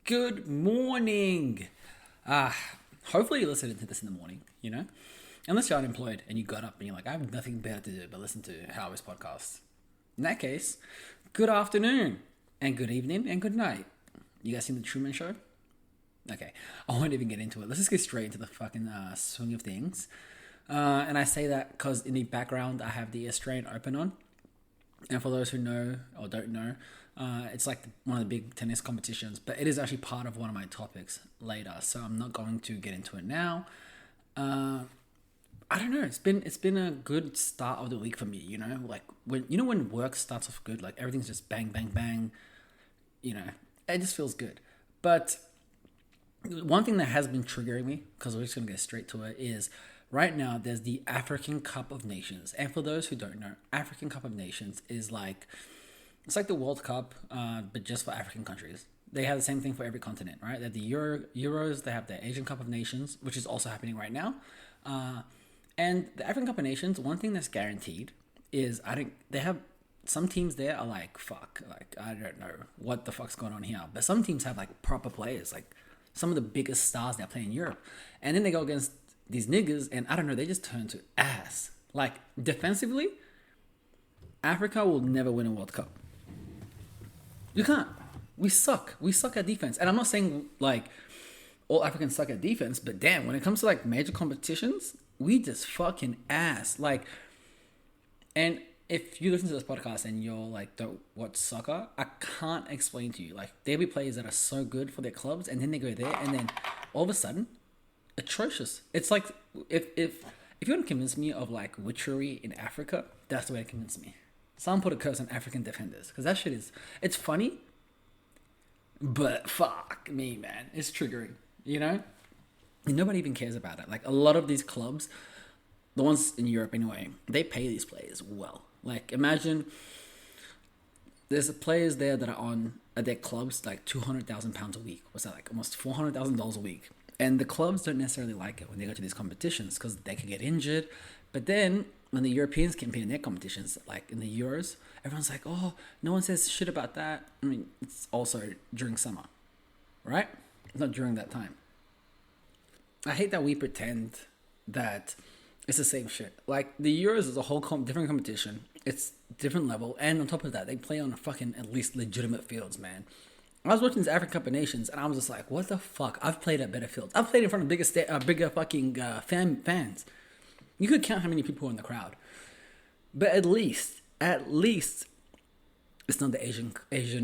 Good morning. Uh, Hopefully you're listening to this in the morning, Unless you're unemployed and you got up and you're like, I have nothing better to do but listen to Howard's podcast. In that case, good afternoon and good evening and good night. You guys seen the Truman Show? Okay, I won't even get into it. Let's just get straight into the fucking swing of things. And I say that because in the background I have the Australian Open on. And for those who know or don't know, it's like one of the big tennis competitions, but it is actually part of one of my topics later. So I'm not going to get into it now. I don't know. It's been a good start of the week for me. Like when work starts off good, like everything's just bang bang bang. It just feels good. But one thing that has been triggering me, because we're just gonna get straight to it, is right now there's the African Cup of Nations. And for those who don't know, African Cup of Nations is it's like the World Cup, but just for African countries. They have the same thing for every continent, right? They have the Euros, they have the Asian Cup of Nations, which is also happening right now. And the African Cup of Nations, one thing that's guaranteed is they have some teams there are like, fuck, like I don't know what the fuck's going on here. But some teams have like proper players, like some of the biggest stars that play in Europe. And then they go against these niggas and I don't know, they just turn to ass. Like defensively, Africa will never win a World Cup. You can't. We suck. We suck at defense. And I'm not saying like all Africans suck at defense, but damn, when it comes to like major competitions, we just fucking ass. And if you listen to this podcast and you're like, don't watch soccer, I can't explain to you. Like, there'll be players that are so good for their clubs, and then they go there, and then all of a sudden, atrocious. It's like if you want to convince me of like witchery in Africa, that's the way to convince me. Someone put a curse on African defenders because that shit it's funny, but fuck me, man, it's triggering. And nobody even cares about it. Like a lot of these clubs, the ones in Europe anyway, they pay these players well. Like imagine there's players there that are on at their clubs like £200,000 a week. What's that, like almost $400,000 a week? And the clubs don't necessarily like it when they go to these competitions because they could get injured. But then when the Europeans compete in their competitions, like in the Euros, everyone's like, oh, no one says shit about that. I mean, it's also during summer, right? It's not during that time. I hate that we pretend that it's the same shit. Like the Euros is a whole different competition. It's different level. And on top of that, they play on fucking at least legitimate fields, man. I was watching this African Cup of Nations, and I was just like, "What the fuck?" I've played at better fields. I've played in front of bigger fucking fans. You could count how many people were in the crowd, but at least, it's not the Asian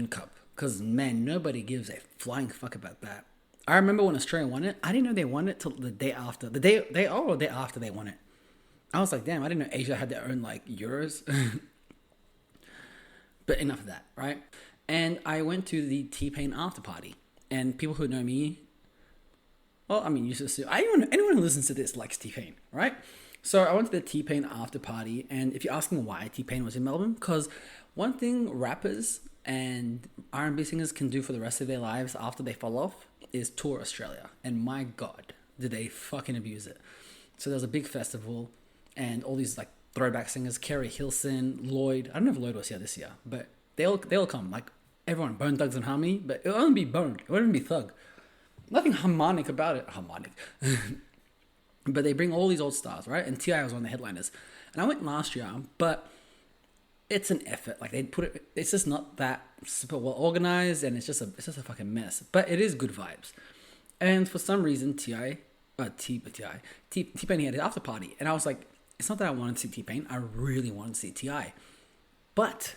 Cup, because man, nobody gives a flying fuck about that. I remember when Australia won it. I didn't know they won it till the day after. The day after they won it. I was like, damn, I didn't know Asia had their own like Euros. But enough of that, right? And I went to the T-Pain after party. And people who know me, well, I mean, anyone who listens to this likes T-Pain, right? So I went to the T-Pain after party. And if you're asking why T-Pain was in Melbourne, because one thing rappers and R&B singers can do for the rest of their lives after they fall off is tour Australia. And my God, did they fucking abuse it. So there was a big festival and all these like throwback singers, Kerry Hilson, Lloyd. I don't know if Lloyd was here this year, but they'll come. Like everyone, Bone Thugs and Harmony, but it'll only be Bone. It won't be Thug. Nothing harmonic about it. Harmonic. But they bring all these old stars, right? And T.I. was one of the headliners. And I went last year, but it's an effort. Like it's just not that super well organized, and it's just a fucking mess. But it is good vibes. And for some reason, T-Pain had his after party, and I was like, it's not that I wanted to see T-Pain. I really wanted to see T.I. But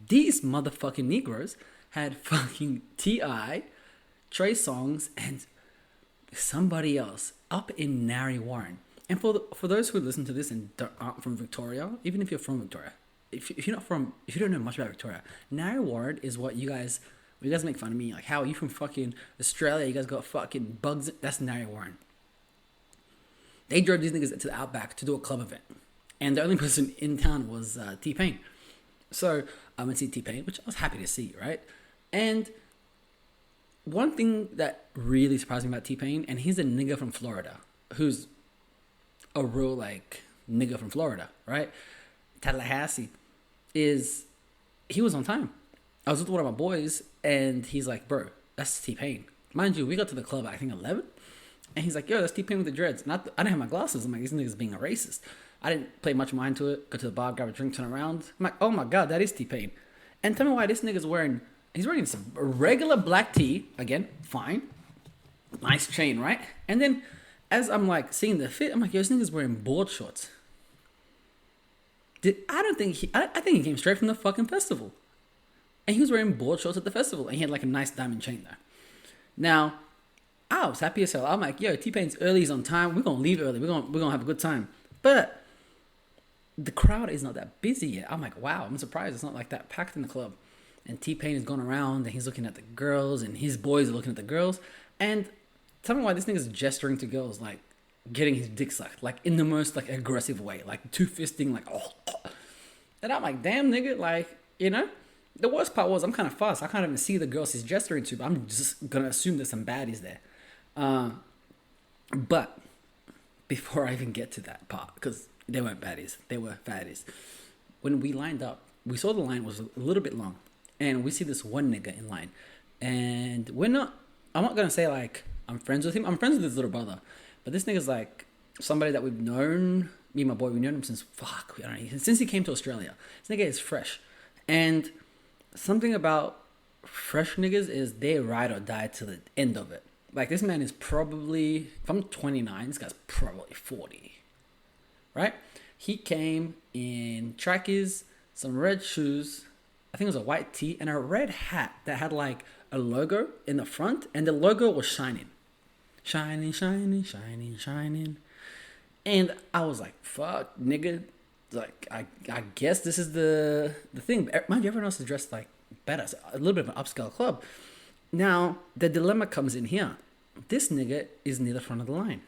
these motherfucking Negroes had fucking T.I., Trey Songz, and somebody else up in Narre Warren. And for those who listen to this and aren't from Victoria, even if you're from Victoria, if you don't know much about Victoria, Narre Warren is what you guys make fun of me, like, how are you from fucking Australia? You guys got fucking bugs. That's Narre Warren. They drove these niggas to the Outback to do a club event. And the only person in town was T-Pain. So I went to see T-Pain, which I was happy to see, right? And one thing that really surprised me about T-Pain, and he's a nigga from Florida, who's a real, like, nigga from Florida, right? Tallahassee, is he was on time. I was with one of my boys, and he's like, bro, that's T-Pain. Mind you, we got to the club at, I think 11. And he's like, yo, that's T-Pain with the dreads. And I didn't have my glasses. I'm like, this nigga's being a racist. I didn't play much mind to it. Go to the bar, grab a drink, turn around. I'm like, oh my God, that is T-Pain. And tell me why this nigga's wearing, he's wearing some regular black tee. Again, fine. Nice chain, right? And then as I'm like seeing the fit, I'm like, yo, this nigga's wearing board shorts. I think he came straight from the fucking festival. And he was wearing board shorts at the festival. And he had like a nice diamond chain there. Now, I was happy as hell. I'm like, yo, T-Pain's early, he's on time. We're going to leave early. We're gonna have a good time. But the crowd is not that busy yet. I'm like, wow, I'm surprised it's not like that packed in the club. And T-Pain is going around and he's looking at the girls and his boys are looking at the girls. And tell me why this nigga's gesturing to girls, like getting his dick sucked, like in the most like aggressive way, like two-fisting, like, oh. And I'm like, damn, nigga, like, you know? The worst part was I'm kind of fast. I can't even see the girls he's gesturing to, but I'm just going to assume there's some baddies there. But before I even get to that part, because they weren't baddies, they were fatties. When we lined up, we saw the line was a little bit long, and we see this one nigga in line, and I'm not gonna say like I'm friends with him. I'm friends with his little brother, but this nigga's like somebody that we've known. Me and my boy, we've known him since I don't know, since he came to Australia. This nigga is fresh, and something about fresh niggas is they ride or die to the end of it. Like, this man is probably, if I'm 29, this guy's probably 40, right? He came in trackies, some red shoes, I think it was a white tee, and a red hat that had, like, a logo in the front, and the logo was shining. Shining, shining, shining, shining. And I was like, fuck, nigga. Like, I guess this is the thing. Mind you, everyone else is dressed, like, better. It's a little bit of an upscale club. Now, the dilemma comes in here. This nigga is near the front of the line.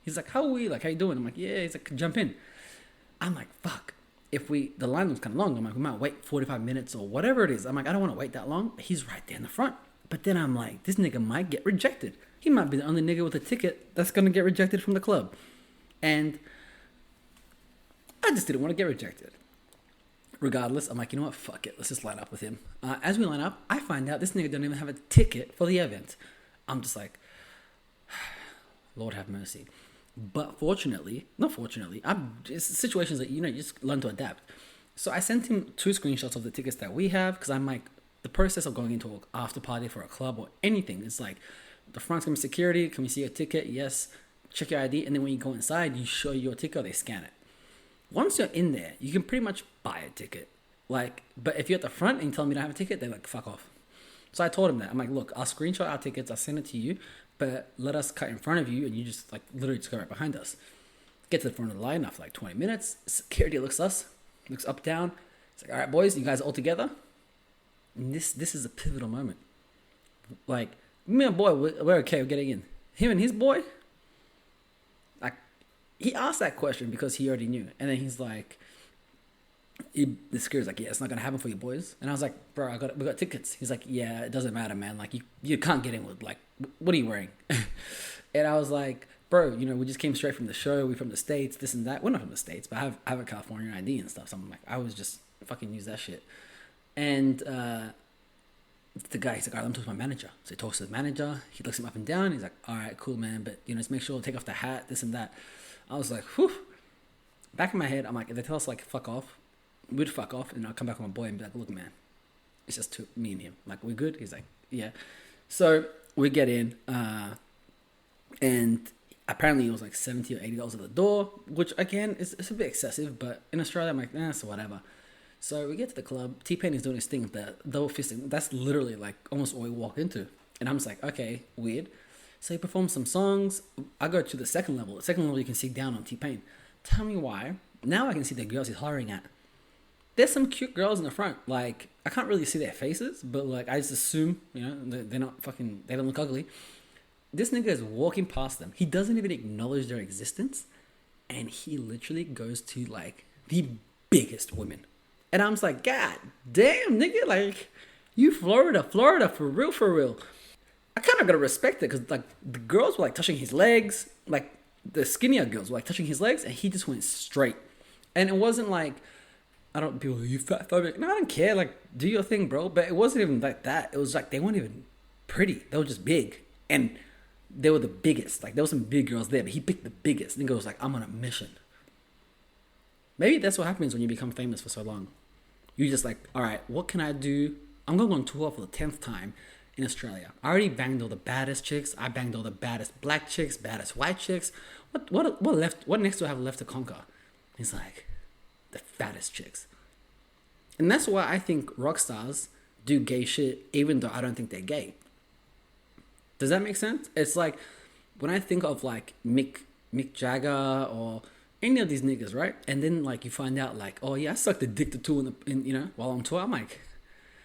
He's like, how are we? Like, how you doing? I'm like, yeah. He's like, jump in. I'm like, fuck. The line was kind of long. I'm like, we might wait 45 minutes or whatever it is. I'm like, I don't want to wait that long. He's right there in the front. But then I'm like, this nigga might get rejected. He might be the only nigga with a ticket that's going to get rejected from the club. And I just didn't want to get rejected. Regardless, I'm like, you know what? Fuck it. Let's just line up with him. As we line up, I find out this nigga don't even have a ticket for the event. I'm just like, Lord have mercy. But it's situations that, you know, you just learn to adapt. So I sent him 2 screenshots of the tickets that we have, because I'm like, the process of going into an after party for a club or anything, it's like, the front's gonna be security. Can we see your ticket? Yes. Check your ID. And then when you go inside, you show your ticket or they scan it. Once you're in there, you can pretty much buy a ticket. Like, but if you're at the front and you tell me you don't have a ticket, they're like, fuck off. So I told him that. I'm like, look, I'll screenshot our tickets, I'll send it to you, but let us cut in front of you and you just like literally just go right behind us. Get to the front of the line after like 20 minutes. Security looks up, down. It's like, all right, boys, you guys all together? And this is a pivotal moment. Like, me and boy, we're okay, we're getting in. Him and his boy, he asked that question because he already knew. And then he's like, the security's like, yeah, it's not going to happen for you boys. And I was like, bro, we got tickets. He's like, yeah, it doesn't matter, man. Like, you can't get in with, like, what are you wearing? And I was like, bro, you know, we just came straight from the show. We're from the States, this and that. We're not from the States, but I have a California ID and stuff. So I'm like, I was just fucking use that shit. And the guy, he's like, all right, let me talk to my manager. So he talks to the manager. He looks him up and down. He's like, all right, cool, man. But, you know, just make sure to take off the hat, this and that. I was like, whew. Back in my head, I'm like, if they tell us, like, fuck off, we'd fuck off. And I'll come back with my boy and be like, look, man, it's just me and him. Like, we good? He's like, yeah. So we get in. And apparently it was like $70 or $80 at the door, which, again, it's a bit excessive. But in Australia, I'm like, so whatever. So we get to the club. T-Pain is doing his thing, the double fisting. That's literally, like, almost all we walk into. And I'm just like, okay, weird. So he performs some songs. I go to the second level. The second level, you can see down on T-Pain. Tell me why. Now I can see the girls he's hollering at. There's some cute girls in the front. Like, I can't really see their faces, but, like, I just assume, you know, they're not fucking, they don't look ugly. This nigga is walking past them. He doesn't even acknowledge their existence. And he literally goes to, like, the biggest women. And I'm just like, God damn, nigga. Like, you Florida, for real. I kind of gotta respect it because, like, the girls were, like, touching his legs. Like, the skinnier girls were, like, touching his legs. And he just went straight. And it wasn't like, people, you fat phobic. No, I don't care. Like, do your thing, bro. But it wasn't even like that. It was like they weren't even pretty. They were just big. And they were the biggest. Like, there were some big girls there, but he picked the biggest. Nigga was like, I'm on a mission. Maybe that's what happens when you become famous for so long. You're just like, all right, what can I do? I'm going to go on tour for the 10th time in Australia. I already banged all the baddest chicks. I banged all the baddest black chicks, baddest white chicks. What next do I have left to conquer? He's like, the fattest chicks. And that's why I think rock stars do gay shit, even though I don't think they're gay. Does that make sense? It's like, when I think of like Mick Jagger or any of these niggas, right? And then like you find out like, oh yeah, I sucked a dick to two while on tour. I'm like,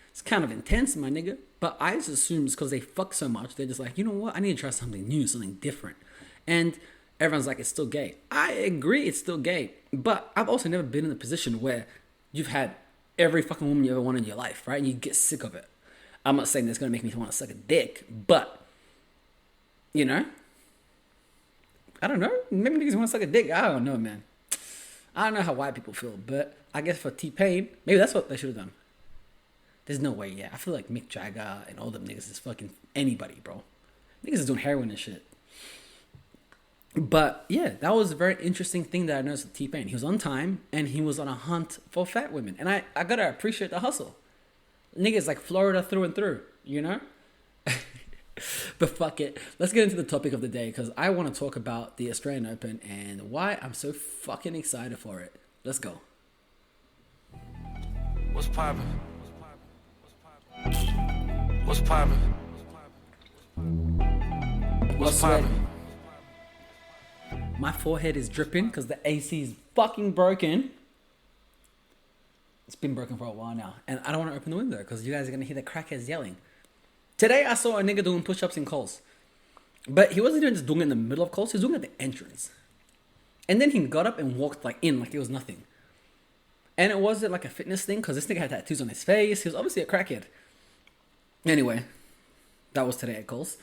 it's kind of intense, my nigga. But I just assume it's because they fuck so much. They're just like, you know what? I need to try something new, something different. And everyone's like, it's still gay. I agree, it's still gay. But I've also never been in a position where you've had every fucking woman you ever wanted in your life, right? And you get sick of it. I'm not saying that's going to make me want to suck a dick, but, you know, I don't know. Maybe niggas want to suck a dick. I don't know, man. I don't know how white people feel, but I guess for T-Pain, maybe that's what they should have done. There's no way, yeah. I feel like Mick Jagger and all them niggas is fucking anybody, bro. Niggas is doing heroin and shit. But yeah, that was a very interesting thing that I noticed with T-Pain. He was on time and he was on a hunt for fat women. And I gotta appreciate the hustle. Niggas like Florida through and through, you know? But fuck it. Let's get into the topic of the day because I want to talk about the Australian Open and why I'm so fucking excited for it. Let's go. What's poppin'? What's poppin'? What's poppin'? My forehead is dripping because the AC is fucking broken. It's been broken for a while now. And I don't want to open the window because you guys are going to hear the crackheads yelling. Today I saw a nigga doing push-ups in Coles. But he wasn't even just doing it in the middle of Coles. He was doing it at the entrance. And then he got up and walked like in like it was nothing. And it wasn't like a fitness thing because this nigga had tattoos on his face. He was obviously a crackhead. Anyway, that was today at Coles.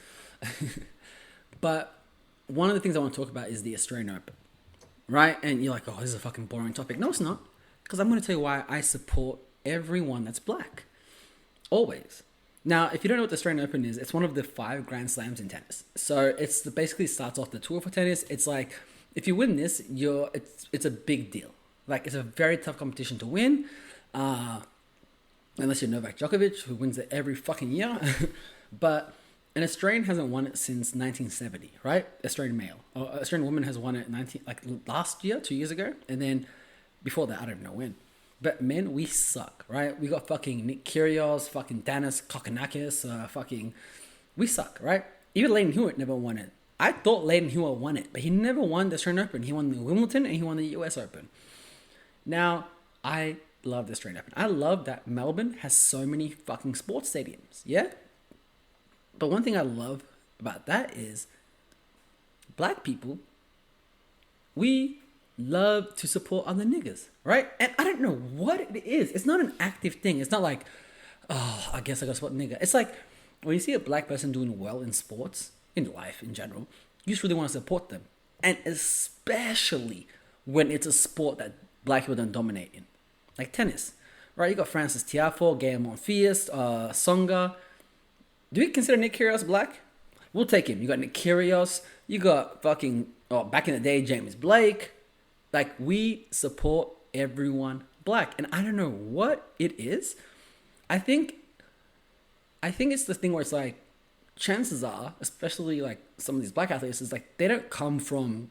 But one of the things I want to talk about is the Australian Open. Right? And you're like, oh, this is a fucking boring topic. No, it's not. Because I'm going to tell you why I support everyone that's black. Always. Now, if you don't know what the Australian Open is, it's one of the 5 Grand Slams in tennis. So it's basically starts off the tour for tennis. It's like, if you win this, it's a big deal. Like, it's a very tough competition to win. Unless you're Novak Djokovic, who wins it every fucking year. But an Australian hasn't won it since 1970, right? Australian male. Or Australian woman has won it last year, 2 years ago. And then before that, I don't know when. But men, we suck, right? We got fucking Nick Kyrgios, fucking Danis Kokkinakis, we suck, right? Even Leighton Hewitt never won it. I thought Leighton Hewitt won it, but he never won the Australian Open. He won the Wimbledon and he won the US Open. Now, I love the Australian Open. I love that Melbourne has so many fucking sports stadiums, yeah? But one thing I love about that is black people, we love to support other niggas, right? And I don't know what it is. It's not an active thing. It's not like, oh, I guess I gotta support nigga. It's like when you see a black person doing well in sports, in life in general, you just really want to support them. And especially when it's a sport that black people don't dominate in. Like tennis, right? You got Francis Tiafoe, Gael Monfils, Tsonga. Do we consider Nick Kyrgios black? We'll take him. You got Nick Kyrgios. You got fucking, back in the day, James Blake. Like, we support everyone black. And I don't know what it is. I think it's the thing where it's like, chances are, especially like some of these black athletes, is like they don't come from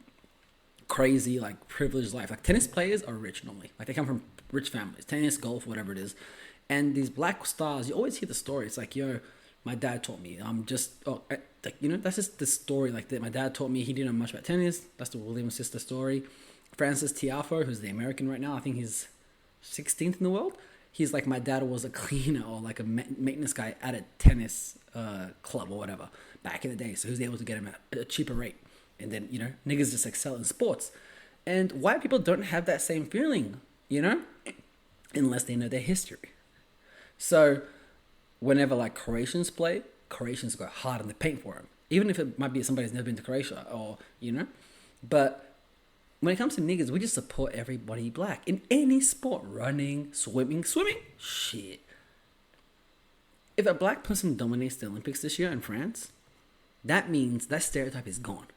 crazy, like privileged life. Like tennis players are rich normally. Like they come from rich families, tennis, golf, whatever it is. And these black stars, you always hear the story. It's like, yo, my dad taught me. That's just the story. Like that, my dad taught me. He didn't know much about tennis. That's the Williams sister story. Francis Tiafoe, who's the American right now, I think he's 16th in the world. He's like, my dad was a cleaner or like a maintenance guy at a tennis club or whatever back in the day. So he was able to get him at a cheaper rate. And then, niggas just excel in sports. And white people don't have that same feeling, unless they know their history. So whenever like Croatians play, Croatians go hard in the paint for them. Even if it might be somebody who's never been to Croatia or, But when it comes to niggas, we just support everybody black in any sport. Running, swimming, shit. if a black person dominates the Olympics this year in France, that means that stereotype is gone.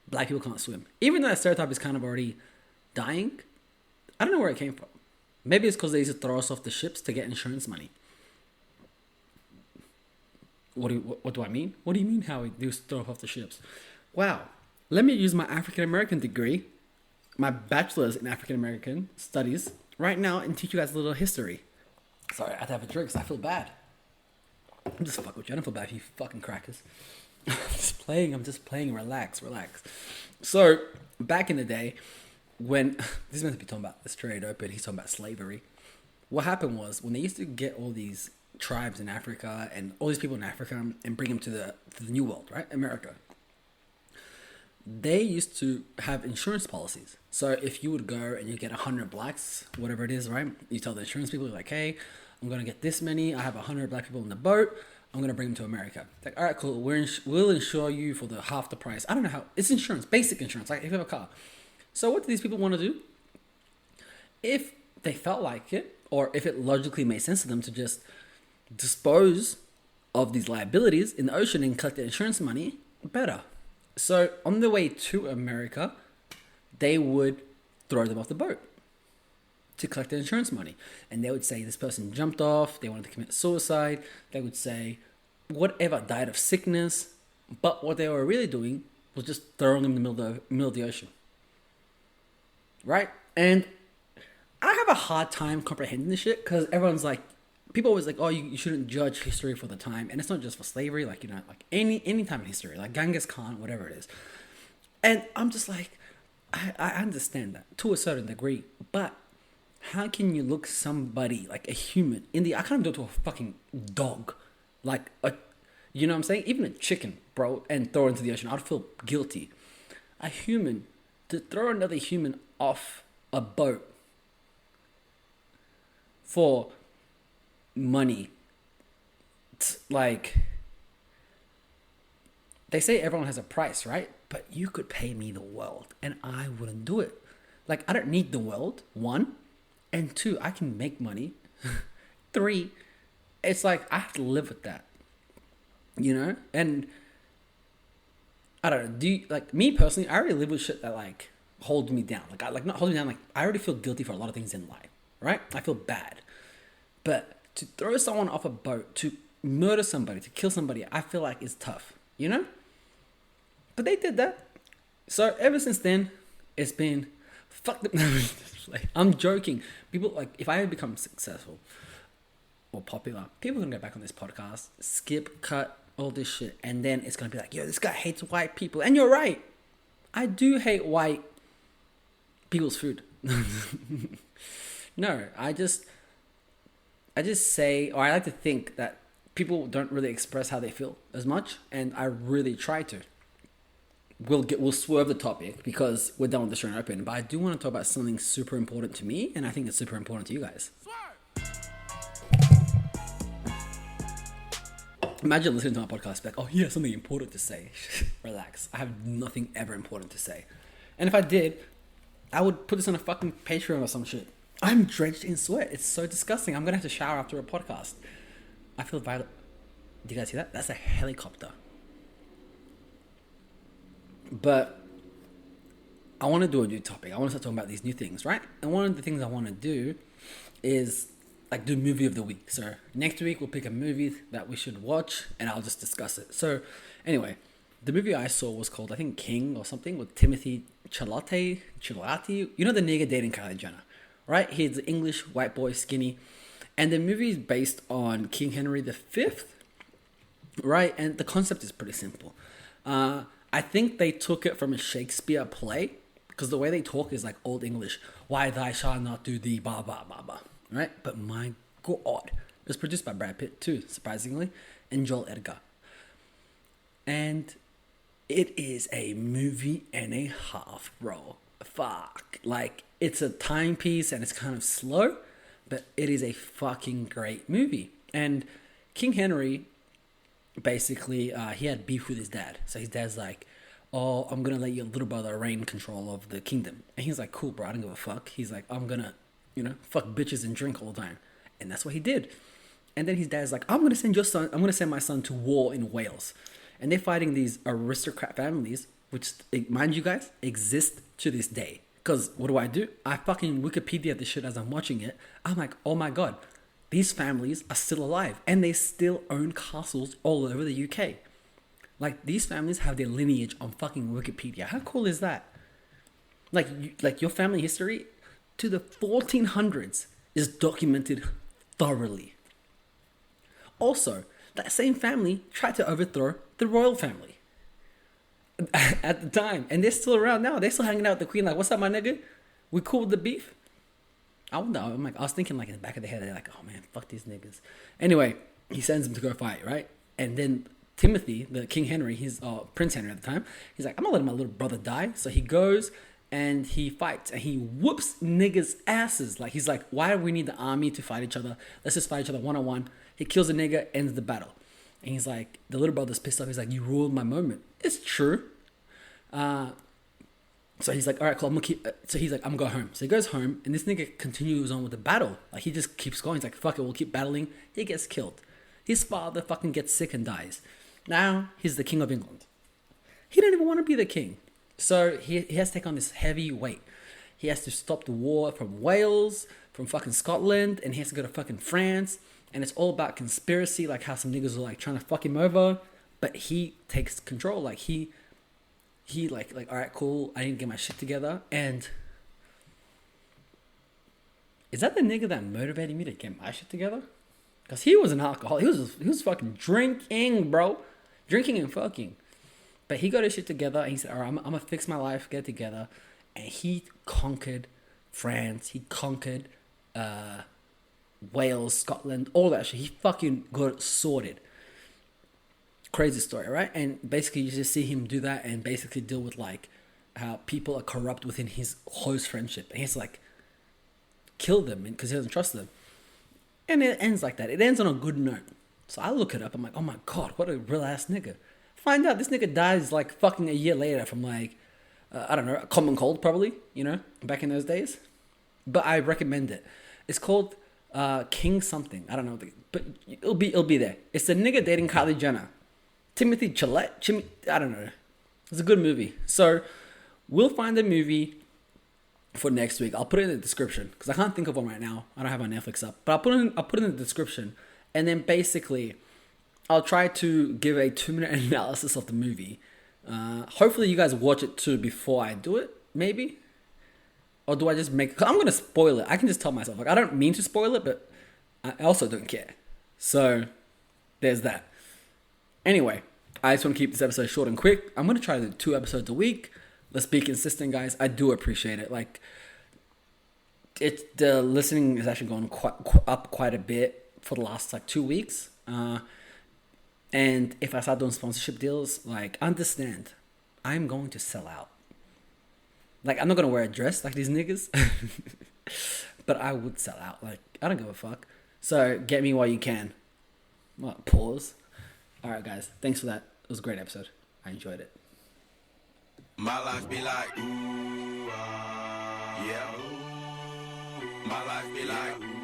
Black people can't swim. Even though that stereotype is kind of already dying, I don't know where it came from. Maybe it's because they used to throw us off the ships to get insurance money. What do I mean? What do you mean how we used to throw us off the ships? Wow. Let me use my African American degree, my bachelor's in African American studies, right now and teach you guys a little history. Sorry, I have to have a drink because I feel bad. I'm just fucking with you. I don't feel bad for you fucking crackers. I'm just playing. Relax. So, back in the day, when this is meant to be talking about the trade open, he's talking about slavery. What happened was when they used to get all these tribes in Africa and all these people in Africa and bring them to the New World, right? America. They used to have insurance policies. So if you would go and you get 100 blacks, whatever it is, right? You tell the insurance people, like, hey, I'm going to get this many. I have 100 black people in the boat. I'm going to bring them to America. It's like, all right, cool. We'll insure you for the half the price. I don't know how. It's insurance, basic insurance, like if you have a car. So what do these people want to do? If they felt like it, or if it logically made sense to them to just dispose of these liabilities in the ocean and collect the insurance money, better. So on the way to America, they would throw them off the boat to collect the insurance money. And they would say this person jumped off, they wanted to commit suicide. They would say whatever, died of sickness. But what they were really doing was just throwing them in the middle of the ocean. Right? And I have a hard time comprehending this shit because everyone's like, people always like, oh, you shouldn't judge history for the time. And it's not just for slavery, like, you know, like any time in history, like Genghis Khan, whatever it is. And I'm just like, I understand that to a certain degree, but how can you look somebody like a human I can't do it to a fucking dog, like you know what I'm saying? Even a chicken, bro, and throw it into the ocean. I'd feel guilty. A human, to throw another human off a boat for money, like, they say everyone has a price, right? But you could pay me the world and I wouldn't do it. Like, I don't need the world, 1, and 2, I can make money. 3, it's like I have to live with that, you know? And I don't know, like me personally, I already live with shit that like holds me down. Like not hold me down, like I already feel guilty for a lot of things in life, right? I feel bad. But to throw someone off a boat, to murder somebody, to kill somebody, I feel like it's tough, you know? But they did that. So ever since then, it's been fuck them. I'm joking. People, like, if I become successful or popular, people are going to go back on this podcast, skip, cut, all this shit. And then it's going to be like, yo, this guy hates white people. And you're right. I do hate white people's food. No, I just say, or I like to think that people don't really express how they feel as much, and I really try to. We'll swerve the topic because we're done with the show and open, but I do want to talk about something super important to me, and I think it's super important to you guys. Imagine listening to my podcast, like, oh yeah, something important to say. Relax. I have nothing ever important to say. And if I did, I would put this on a fucking Patreon or some shit. I'm drenched in sweat. It's so disgusting. I'm going to have to shower after a podcast. I feel violent. Do you guys see that? That's a helicopter. But I want to do a new topic. I want to start talking about these new things, right? And one of the things I want to do is like do movie of the week. So next week we'll pick a movie that we should watch and I'll just discuss it. So anyway, the movie I saw was called, I think, King or something, with Timothy Chalamet. You know, the nigga dating Kylie Jenner, right? He's an English white boy, skinny. And the movie is based on King Henry V, right? And the concept is pretty simple. I think they took it from a Shakespeare play because the way they talk is like Old English. Why thy shall not do thee, blah, blah, blah, blah. Right? But my God. It was produced by Brad Pitt too, surprisingly, and Joel Edgar. And it is a movie and a half, bro. Fuck. Like, it's a timepiece and it's kind of slow, but it is a fucking great movie. And King Henry, basically, he had beef with his dad. So his dad's like, oh, I'm going to let your little brother reign control of the kingdom. And he's like, cool, bro, I don't give a fuck. He's like, I'm going to, fuck bitches and drink all the time. And that's what he did. And then his dad's like, I'm gonna send my son to war in Wales. And they're fighting these aristocrat families, which, mind you guys, exist to this day. Because what do? I fucking Wikipedia this shit as I'm watching it. I'm like, oh my god, these families are still alive. And they still own castles all over the UK. Like, these families have their lineage on fucking Wikipedia. How cool is that? Like your family history to the 1400s is documented thoroughly. Also, that same family tried to overthrow the royal family at the time, and they're still around now. They're still hanging out with the queen. Like, what's up, my nigga? We cool with the beef? I was thinking like in the back of the head, they're like, oh man, fuck these niggas. Anyway, he sends him to go fight, right? And then Timothy, the King Henry, he's Prince Henry at the time. He's like, I'm not letting my little brother die. So he goes and he fights and he whoops niggas' asses. Like, he's like, why do we need the army to fight each other? Let's just fight each other one-on-one. He kills a nigga, ends the battle. And he's like, the little brother's pissed off. He's like, you ruined my moment. It's true. So he's like, all right, cool. So he's like, I'm gonna go home. So he goes home, and this nigga continues on with the battle. Like, he just keeps going. He's like, fuck it, we'll keep battling. He gets killed. His father fucking gets sick and dies. Now he's the king of England. He didn't even want to be the king. So he has to take on this heavy weight. He has to stop the war from Wales, from fucking Scotland, and he has to go to fucking France. And it's all about conspiracy, like how some niggas are like trying to fuck him over. But he takes control. Like, he like, all right, cool, I need to get my shit together. And is that the nigga that motivated me to get my shit together? Because he was an alcoholic. He was fucking drinking, bro. Drinking and fucking. But he got his shit together, and he said, all right, I'm going to fix my life, get it together. And he conquered France. He conquered Wales, Scotland, all that shit. He fucking got it sorted. Crazy story, right? And basically you just see him do that and basically deal with like how people are corrupt within his close friendship. And he's like, kill them because he doesn't trust them. And it ends like that. It ends on a good note. So I look it up. I'm like, oh my god, what a real ass nigga. Find out this nigga dies like fucking a year later from like, I don't know, a common cold probably, you know, back in those days. But I recommend it. It's called King something. I don't know, but it'll be there. It's the nigga dating Kylie Jenner. Timothy Chalamet. I don't know. It's a good movie. So we'll find the movie for next week. I'll put it in the description because I can't think of one right now. I don't have my Netflix up, but I'll put it in the description. And then basically, I'll try to give a 2-minute analysis of the movie. Hopefully, you guys watch it too before I do it. Maybe, or do I just make? Cause I'm gonna spoil it. I can just tell myself like I don't mean to spoil it, but I also don't care. So there's that. Anyway, I just want to keep this episode short and quick. I'm going to try to do 2 episodes a week. Let's be consistent, guys. I do appreciate it. Like, the listening is actually going up quite a bit for the last, like, 2 weeks. And if I start doing sponsorship deals, like, understand, I'm going to sell out. Like, I'm not going to wear a dress like these niggas. But I would sell out. Like, I don't give a fuck. So, get me while you can. What, pause? Alright guys, thanks for that. It was a great episode. I enjoyed it. My life be like, ooh, yeah. My life be like, ooh.